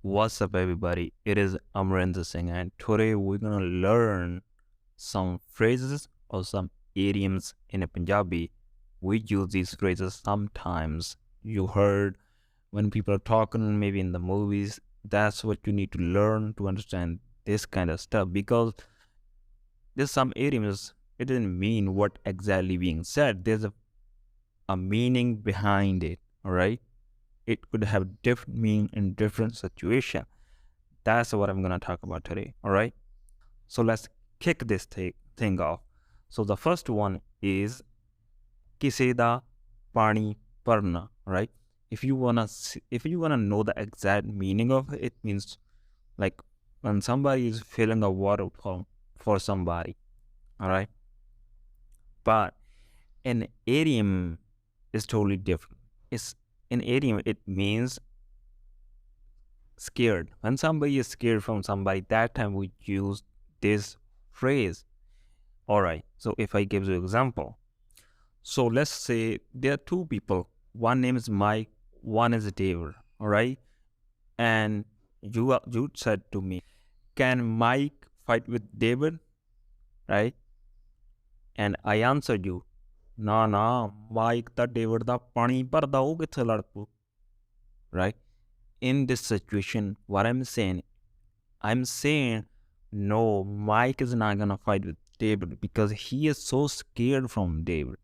What's up, everybody? It is Amrinder Singh, and today we're gonna learn some phrases or some idioms in a Punjabi. We use these phrases sometimes. You heard when people are talking, maybe in the movies. That's what you need to learn to understand this kind of stuff because there's some idioms. It doesn't mean what exactly being said. There's a meaning behind it. All right, it could have different meaning in different situation. That's what I'm gonna talk about today. All right. So let's kick this thing off. So the first one is ਕਿਸੇ ਦਾ ਪਾਣੀ ਭਰਨਾ. Right. If you wanna know the exact meaning of it, it means like when somebody is filling a water for somebody. All right. But an idiom is totally different. It's an idiom. It means scared. When somebody is scared from somebody, that time we use this phrase. All right. So if I give you an example, so let's say there are two people. One name is Mike, one is David. All right. And you said to me, can Mike fight with David? Right. And I answered you, na Mike the David da pani bharda ho kithe lad pau. Right. In this situation, what I'm saying, no, Mike is not gonna fight with David because he is so scared from David.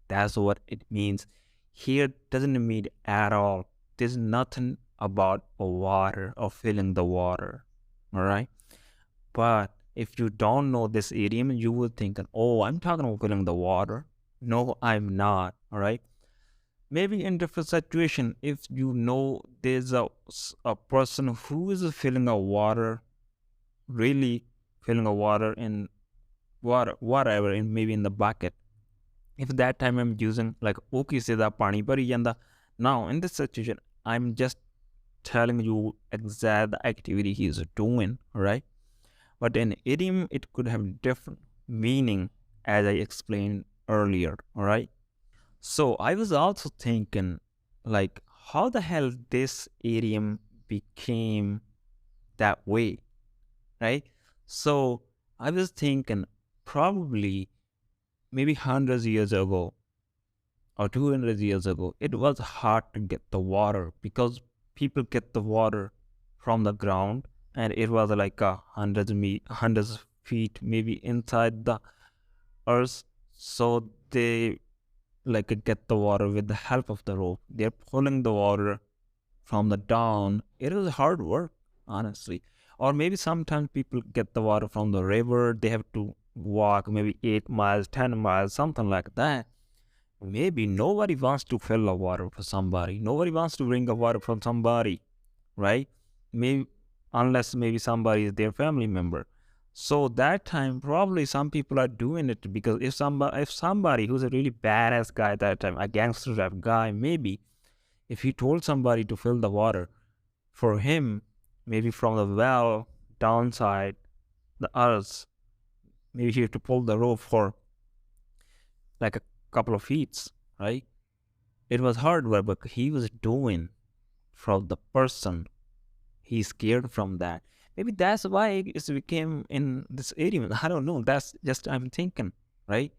That's what it means. Here doesn't mean at all. There's nothing about a water or filling the water. All right. But if you don't know this idiom, you would think, oh, I'm talking about filling the water. No, I'm not. All right. Maybe in different situation, if you know there's a person who is filling a water, really filling a water in water, whatever, in maybe in the bucket. If that time I'm using like okay se da pani bari janda. Now in this situation, I'm just telling you exact activity he's doing, right? But in idiom, it could have different meaning as I explained earlier, all right? So I was also thinking, like, how the hell this idiom became that way, right? So I was thinking probably maybe hundreds of years ago or 200 years ago, it was hard to get the water because people get the water from the ground and it was like hundreds of feet maybe inside the earth. So they like get the water with the help of the rope. They're pulling the water from the down. It was hard work, honestly. Or maybe sometimes people get the water from the river. They have to walk maybe 8 miles, 10 miles, something like that. Maybe nobody wants to fill the water for somebody. Nobody wants to bring the water from somebody, right? Maybe unless maybe somebody is their family member. So that time probably some people are doing it because if somebody who's a really badass guy at that time, a gangster type guy, maybe if he told somebody to fill the water for him, maybe from the well downside the earth, maybe he had to pull the rope for like a couple of feet, right? It was hard work, but he was doing for the person. He's scared from that. Maybe that's why it became in this area. I don't know. That's just I'm thinking, right?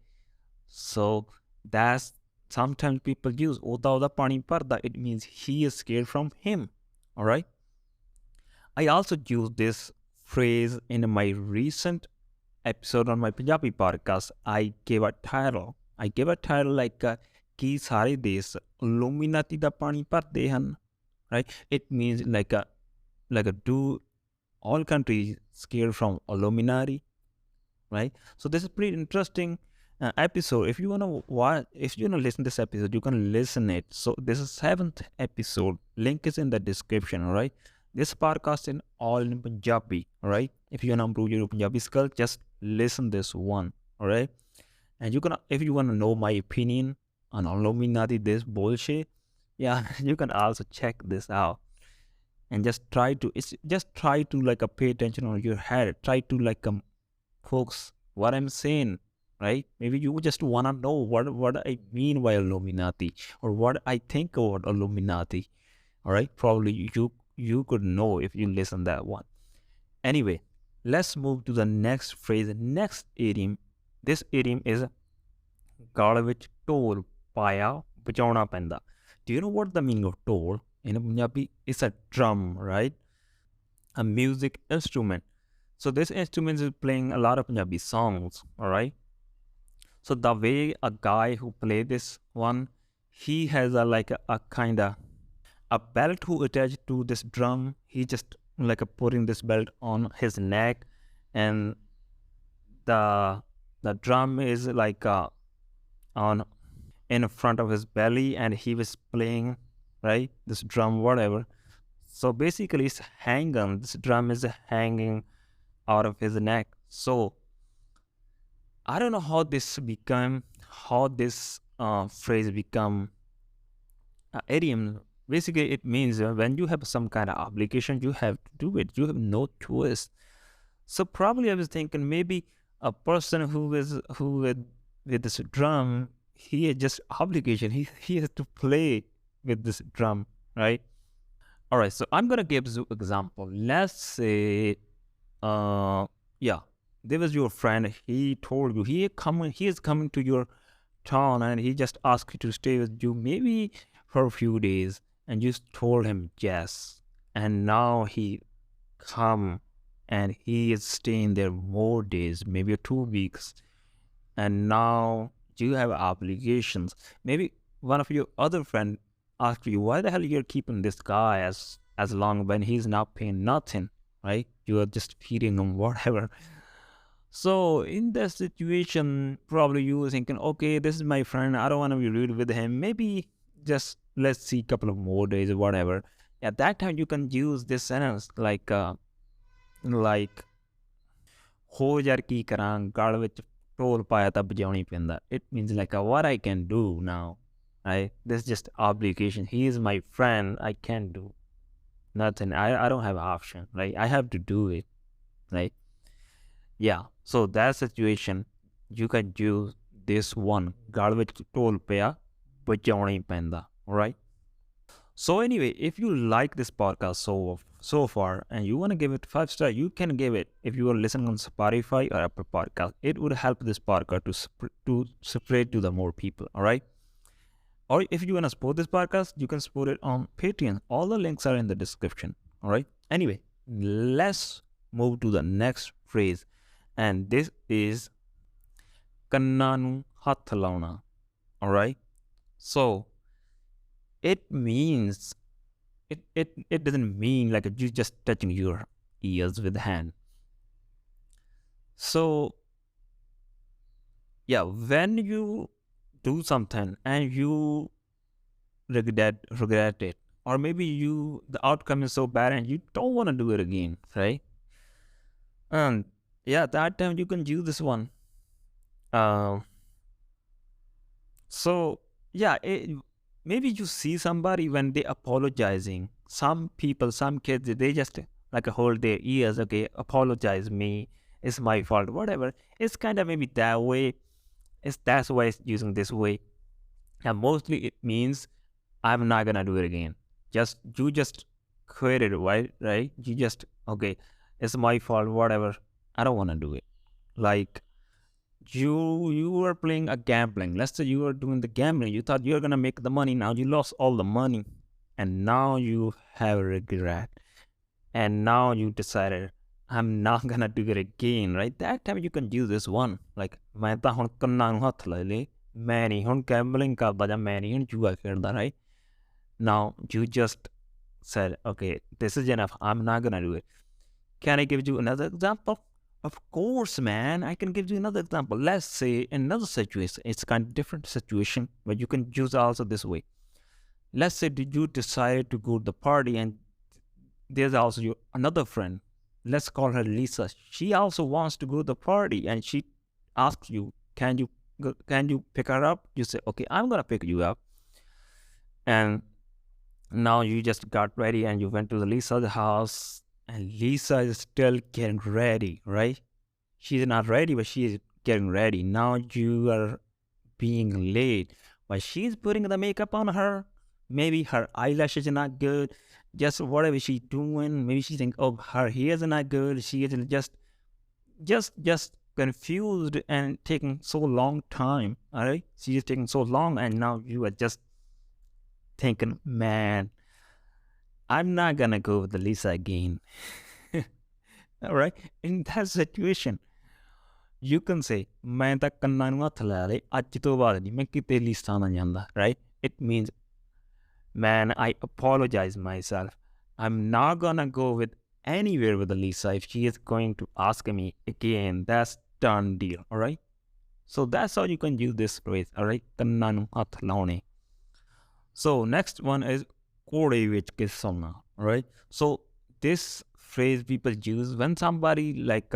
So that's sometimes people use Oda pani parda. It means he is scared from him. All right. I also use this phrase in my recent episode on my Punjabi podcast. I gave a title like "Ki Sare Desh Illuminati da Pani Parde Han." Right? It means like a do all countries scared from Illuminati, right? So this is pretty interesting episode. If you wanna listen to this episode, you can listen it. So this is seventh episode. Link is in the description. All right. This podcast in all in Punjabi. All right. If you wanna improve your Punjabi skill, just listen this one. All right. And if you wanna know my opinion on Illuminati, this bullshit, yeah, you can also check this out and just try to like pay attention on your head, try to like focus what I'm saying, right? Maybe you just want to know what I mean by Illuminati or what I think about Illuminati. All right, probably you could know if you listen that one. Anyway, let's move to the next phrase, next idiom. This idiom is ਗਲ ਵਿੱਚ ਢੋਲ ਪਾਇਆ ਵਜਾਉਣਾ ਪੈਂਦਾ. Do you know what the meaning of dhol in Punjabi? It's a drum, right? A music instrument. So this instrument is playing a lot of Punjabi songs, all right? So the way a guy who play this one, he has a kind of a belt who attached to this drum. He just like a putting this belt on his neck, and the drum is on in front of his belly, and he was playing right this drum whatever. So basically it's hanging, this drum is hanging out of his neck. So I don't know how this become, how this phrase become idiom. Basically it means when you have some kind of obligation, you have to do it, you have no choice. So probably I was thinking maybe a person who with this drum, he has just obligation. He has to play with this drum, right? All right. So I'm gonna give you example. Let's say, yeah, there was your friend. He told you he is coming to your town, and he just asked you to stay with you maybe for a few days, and you told him yes, and now he come and he is staying there more days, maybe 2 weeks, and now you have obligations. Maybe one of your other friend asked you, why the hell you're keeping this guy as long when he's not paying nothing, right? You are just feeding him whatever. So in that situation, probably you were thinking, okay, this is my friend, I don't want to be rude with him, maybe just let's see a couple of more days or whatever. At that time you can use this sentence like ਹੋ ਯਾਰ ਕੀ ਕਰਾਂ ਗਲ ਵਿੱਚ ਢੋਲ ਪਾਇਆ ਤਾਂ ਵਜਾਉਣੀ ਪੈਂਦਾ. It means like what I can do now, right? This is just obligation. He is my friend, I can't do nothing. I don't have an option, right? I have to do it, right? Yeah, so that situation you can use this one, ਗਲ ਵਿੱਚ ਢੋਲ ਪਿਆ ਵਜਾਉਣੀ ਪੈਂਦਾ, all right? So anyway, if you like this podcast so far and you want to give it 5 star, you can give it. If you are listening on Spotify or Apple Podcast, it would help this podcast to spread to the more people. All right. Or if you want to support this podcast, you can support it on Patreon. All the links are in the description. All right. Anyway, let's move to the next phrase, and this is ਕੰਨਾਂ ਨੂੰ ਹੱਥ ਲਾਉਣਾ. All right. So it means it doesn't mean like you just touching your ears with the hand. So yeah, when you do something and you regret it, or maybe the outcome is so bad and you don't want to do it again, right? And yeah, that time you can use this one. So yeah, maybe you see somebody when they apologizing. Some people, some kids, they just like hold their ears. Okay, apologize me. It's my fault. Whatever. It's kind of maybe that way. That's why it's using this way. And mostly it means I'm not gonna do it again. You just quit it, right? Right? You just okay. It's my fault. Whatever. I don't want to do it. Like you were playing a gambling. Let's say you were doing the gambling. You thought you're gonna make the money. Now you lost all the money, and now you have regret. And now you decided I'm not gonna do it again. Right? That time you can use this one. Like मैं ਤਾਂ ਹੁਣ ਕੰਨਾਂ ਨੂੰ ਹੱਥ ਲਾ ਲਏ, ਮੈਂ ਨਹੀਂ ਹੁਣ gambling ਕਰਦਾ ਜਾਂ ਮੈਂ ਨਹੀਂ ਹੁਣ ਜੂਆ ਖੇਡਦਾ, right? Now you just said, okay, this is enough. I'm not gonna do it. Can I give you another example? Of course, man. I can give you another example. Let's say in another situation, it's kind of different situation, but you can use also this way. Let's say did you decide to go to the party, and there's also another friend. Let's call her Lisa. She also wants to go to the party, and she asks you, can you pick her up? You say, okay, I'm gonna pick you up. And now you just got ready and you went to the Lisa's house. And Lisa is still getting ready, right? She's not ready, but she is getting ready. Now you are being late, but she's putting the makeup on her. Maybe her eyelashes are not good. just whatever she's doing, maybe she think, oh, her hairs are not good. She is just confused and taking so long time. All right, she is taking so long, and now you are just thinking, man, I'm not gonna go with the Lisa again. All right, in that situation, you can say, ਮੈਂ ਤਾਂ ਕੰਨਾਂ ਨੂੰ ਹੱਥ ਲਾ ਲਏ ਅੱਜ ਤੋਂ ਬਾਅਦ ਨਹੀਂ ਮੈਂ ਕਿਤੇ ਲੀਸਾ ਨਾ ਜਾਂਦਾ, right? It means, man, I apologize myself. I'm not gonna go with anywhere with Lisa if she is going to ask me again. That's done deal, all right? So that's how you can use this phrase, all right? ਕੰਨਾਂ ਨੂੰ ਹੱਥ ਲਾਉਣੇ. So next one is ਘੋੜੇ ਵਿੱਚ ਕੇ ਸੌਣਾ, right? So this phrase people use when somebody like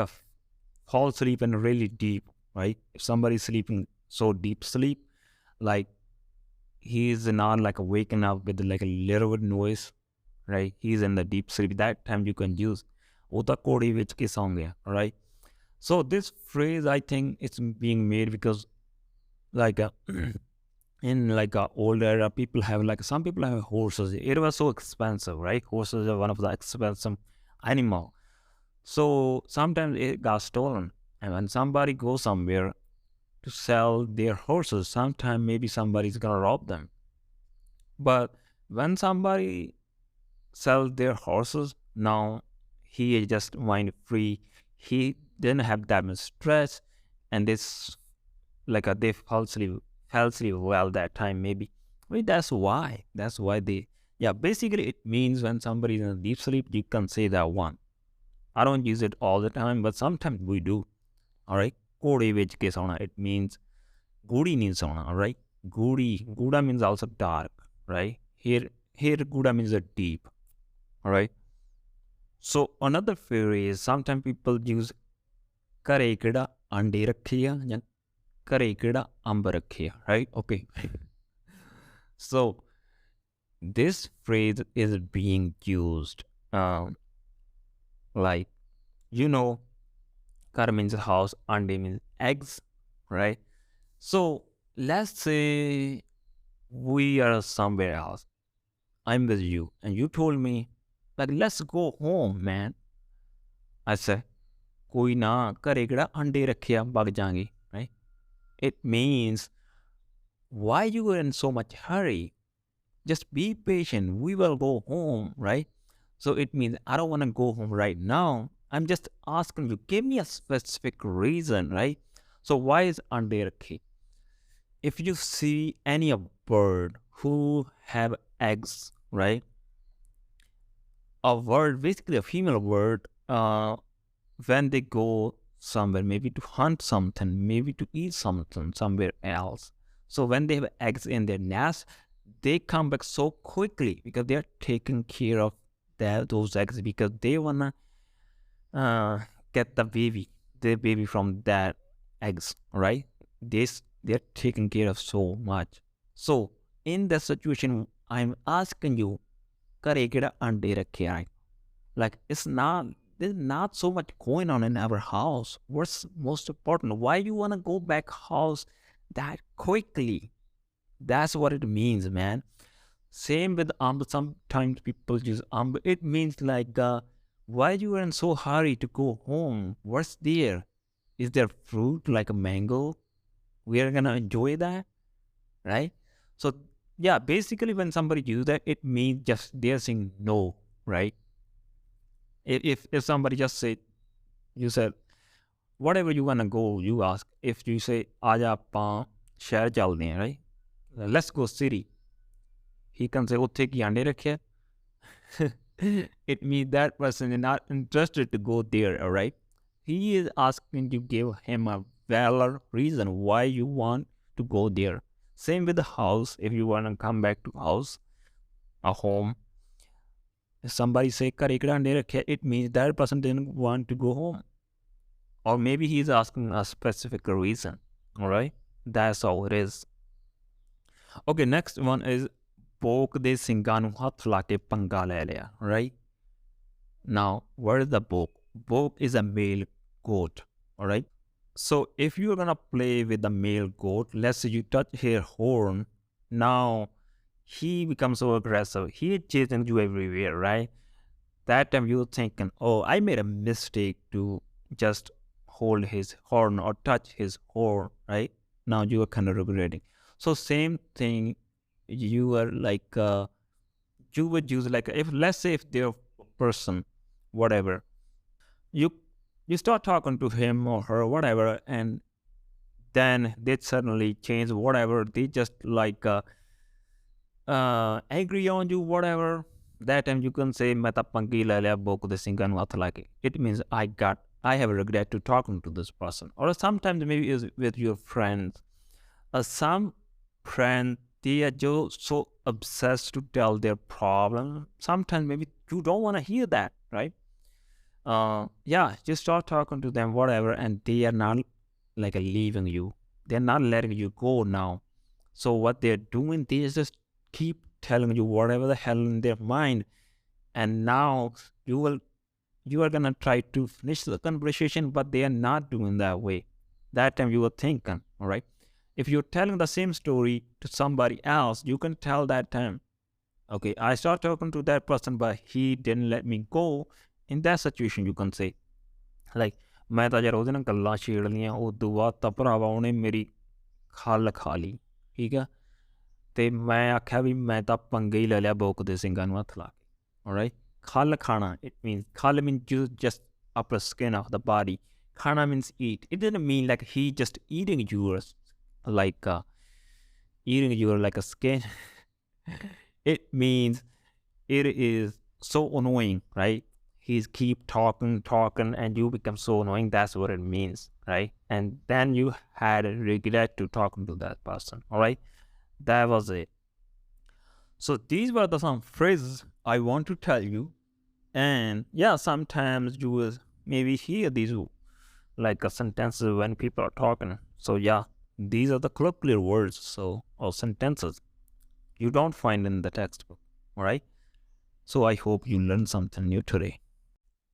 fall asleep and really deep, right? If somebody's sleeping so deep sleep, like he's not like waking up with like a little bit noise, right? He's in the deep sleep. That time you can use "Ota kodi vich ke song hai," right? So this phrase, I think, it's being made because like in like a old era, people have like some people have horses. It was so expensive, right? Horses are one of the expensive animal. So sometimes it got stolen, and when somebody goes somewhere to sell their horses, sometimes maybe somebody's gonna rob them. But when somebody sells their horses, now he is just mind free. He didn't have that much stress, and this like they fell asleep well that time maybe. Maybe that's why. That's why they. Yeah, basically it means when somebody is in a deep sleep, you can say that one. I don't use it all the time, but sometimes we do. All right. Kode vich ke sona. It means gudi means sona. All right. Guda means also dark. Right. Here Guda means a deep. All right. So another phrase, sometimes people use kare kida ande rakhiya ਜਾਂ kare kida amb rakhiya. Right. Okay. So this phrase is being used like, you know, kar means house, ande means eggs, right? So let's say we are somewhere else. I'm with you, and you told me, like, let's go home, man. I said, koi na kare kida ande rakhiya bag jangi, right? It means, why you are in so much hurry? Just be patient. We will go home, right? So it means I don't want to go home right now. I'm just asking you, give me a specific reason, right? So why is ande rakhi? If you see any bird who have eggs, right? A bird, basically a female bird, when they go somewhere, maybe to hunt something, maybe to eat something somewhere else. So when they have eggs in their nest, they come back so quickly because they're taking care of those eggs because they wanna get their baby from that eggs, right? They're taking care of so much. So in that situation, I'm asking you, kare kida ande rakhe hai? Like there's not so much going on in our house. What's most important? Why you wanna go back house that quickly? That's what it means, man. Same with sometimes people use it means like why you are in so hurry to go home? What's there? Is there fruit like a mango? We are gonna enjoy that, right? So yeah, basically when somebody use that, it means just they're saying no, right? If somebody just said, you said whatever you wanna go, you ask. If you say aja ਆਪਾਂ ਸ਼ਹਿਰ ਚੱਲਦੇ right? Let's go city. He can say ਉੱਥੇ ਕੀ ਆਂਡੇ ਰੱਖਿਆ? It means that person is not interested to go there, all right? He is asking you to give him a valid reason why you want to go there. Same with the house. If you want to come back to house, a home, if somebody say "Kare kida ande rakhe," it means that person didn't want to go home, or maybe he's asking a specific reason. All right, that's all it is. Okay, next one is ਭੋਕ ਦੇ ਸਿੰਘਾਂ ਨੂੰ ਹੱਥ ਲਾ ਕੇ ਪੰਗਾ ਲੈ ਲਿਆ, right? Now, what is the bok? Bok is a male goat, all right? So if you're gonna play with the male goat, let's say you touch her horn, now he becomes so aggressive. He chasing you everywhere, right? That time you're thinking, oh, I made a mistake to just hold his horn or touch his horn, right? Now you are kind of regretting. So same thing, you are like, you would use like, if let's say if they're a person, whatever, you you start talking to him or her, whatever, and then they suddenly change whatever. They just like angry on you, whatever. That time you can say, "मैं तो पंगी ले लिया बोक दे सिंगन वाथ लाके." It means I have a regret to talking to this person. Or sometimes maybe is with your friends. Some friends, they are just so obsessed to tell their problem. Sometimes maybe you don't want to hear that, right? Yeah, just start talking to them, whatever, and they are not like leaving you. They're not letting you go now. So what they're doing, they just keep telling you whatever the hell in their mind, and now you are gonna try to finish the conversation, but they are not doing that way. That time you were thinking, all right. If you're telling the same story to somebody else, you can tell that time, okay, I start talking to that person, but he didn't let me go. In that situation, you can say, like, ਮੈਂ ਤਾਂ ਯਾਰ ਉਹਦੇ ਨਾਲ ਗੱਲਾਂ ਛੇੜ ਲੀਆਂ ਉਦੋਂ ਬਾਅਦ ਤਾਂ ਭਰਾਵਾ ਉਹਨੇ ਮੇਰੀ ਖੱਲ ਖਾ ਲਈ ਠੀਕ ਆ ਤੇ ਮੈਂ ਆਖਿਆ ਵੀ ਮੈਂ ਤਾਂ ਪੰਗੇ ਹੀ ਲੈ ਲਿਆ ਬੋਕ ਦੇ ਸਿੰਘਾਂ ਨੂੰ ਹੱਥ ਲਾ ਕੇ alright ਖੱਲ ਖਾਣਾ it means ਖੱਲ means you just upper skin of the body ਖਾਣਾ means eat it didn't mean like he just eating yours like eating your like a skin it means it is so annoying right he's keep talking and you become so annoying that's what it means right and then you had a regret to talking to that person all right that was it so these were the some phrases I want to tell you and yeah sometimes you will maybe hear these like a sentences when people are talking so yeah these are the colloquial words so or sentences you don't find in the textbook all right so I hope you learned something new today.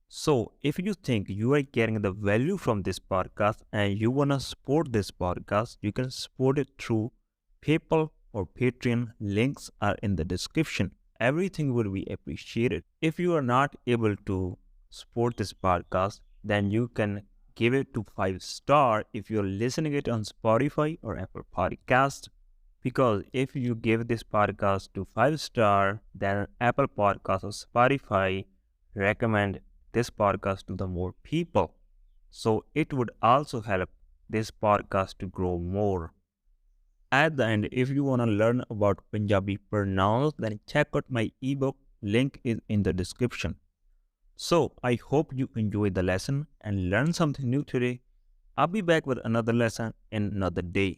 So, if you think you are getting the value from this podcast and you want to support this podcast, you can support it through PayPal or Patreon. Links are in the description. Everything will be appreciated. If you are not able to support this podcast, then you can give it to 5 star if you're listening it on Spotify or Apple Podcast. Because if you give this podcast to 5 star, then Apple Podcast or Spotify recommend this podcast to the more people. So it would also help this podcast to grow more. At the end, if you want to learn about Punjabi pronouns, then check out my ebook. Link is in the description. So I hope you enjoyed the lesson and learned something new today. I'll be back with another lesson in another day.